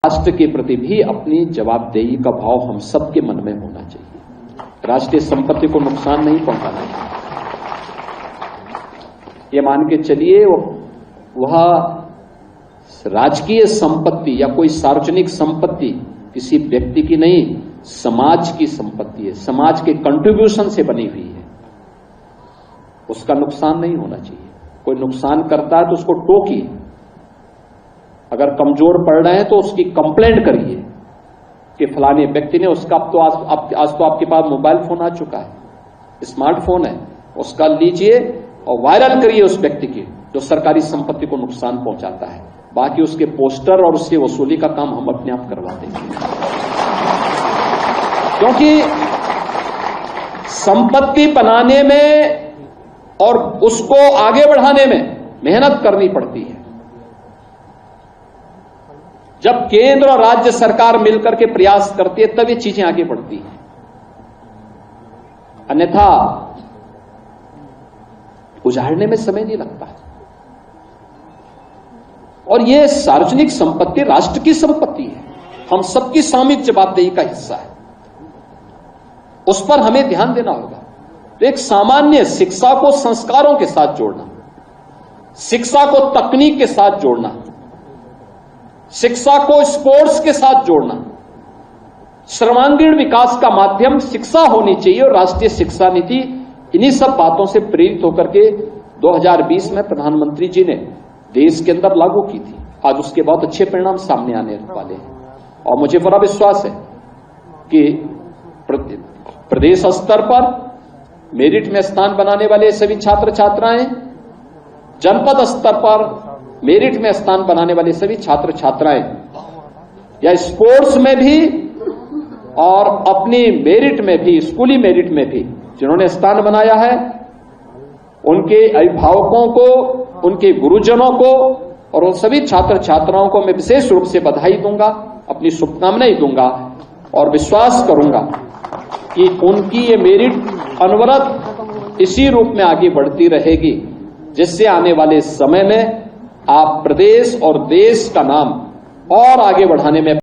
राष्ट्र के प्रति भी अपनी जवाबदेही का भाव हम सबके मन में होना चाहिए। राष्ट्रीय संपत्ति को नुकसान नहीं पहुंचाना चाहिए। ये मान के चलिए वह राजकीय संपत्ति या कोई सार्वजनिक संपत्ति किसी व्यक्ति की नहीं, समाज की संपत्ति है, समाज के कंट्रीब्यूशन से बनी हुई है, उसका नुकसान नहीं होना चाहिए। कोई नुकसान करता है तो उसको टोकिए, अगर कमजोर पड़ रहे हैं तो उसकी कंप्लेंट करिए कि फलाने व्यक्ति ने उसका आज तो आपके पास मोबाइल फोन आ चुका है, स्मार्टफोन है, उसका लीजिए और वायरल करिए उस व्यक्ति की जो सरकारी संपत्ति को नुकसान पहुंचाता है। बाकी उसके पोस्टर और उससे वसूली का काम हम अपने आप करवा देंगे, क्योंकि संपत्ति बनाने में और उसको आगे बढ़ाने में मेहनत करनी पड़ती है। जब केंद्र और राज्य सरकार मिलकर के प्रयास करती है तब ये चीजें आगे बढ़ती हैं, अन्यथा उजाड़ने में समय नहीं लगता। और ये सार्वजनिक संपत्ति राष्ट्र की संपत्ति है, हम सबकी सामूहिक जवाबदेही का हिस्सा है, उस पर हमें ध्यान देना होगा। तो एक सामान्य शिक्षा को संस्कारों के साथ जोड़ना, शिक्षा को तकनीक के साथ जोड़ना, शिक्षा को स्पोर्ट्स के साथ जोड़ना, सर्वांगीण विकास का माध्यम शिक्षा होनी चाहिए। और राष्ट्रीय शिक्षा नीति इन्हीं सब बातों से प्रेरित होकर के 2020 में प्रधानमंत्री जी ने देश के अंदर लागू की थी। आज उसके बहुत अच्छे परिणाम सामने आने वाले हैं और मुझे बड़ा विश्वास है कि प्रदेश स्तर पर मेरिट में स्थान बनाने वाले सभी छात्र छात्राएं, जनपद स्तर पर मेरिट में स्थान बनाने वाले सभी छात्र छात्राएं या स्पोर्ट्स में भी और अपनी मेरिट में भी, स्कूली मेरिट में भी जिन्होंने स्थान बनाया है, उनके अभिभावकों को, उनके गुरुजनों को और उन सभी छात्र छात्राओं को मैं विशेष रूप से बधाई दूंगा, अपनी शुभकामनाएं दूंगा और विश्वास करूंगा कि उनकी ये मेरिट अनवरत इसी रूप में आगे बढ़ती रहेगी, जिससे आने वाले समय में आप प्रदेश और देश का नाम और आगे बढ़ाने में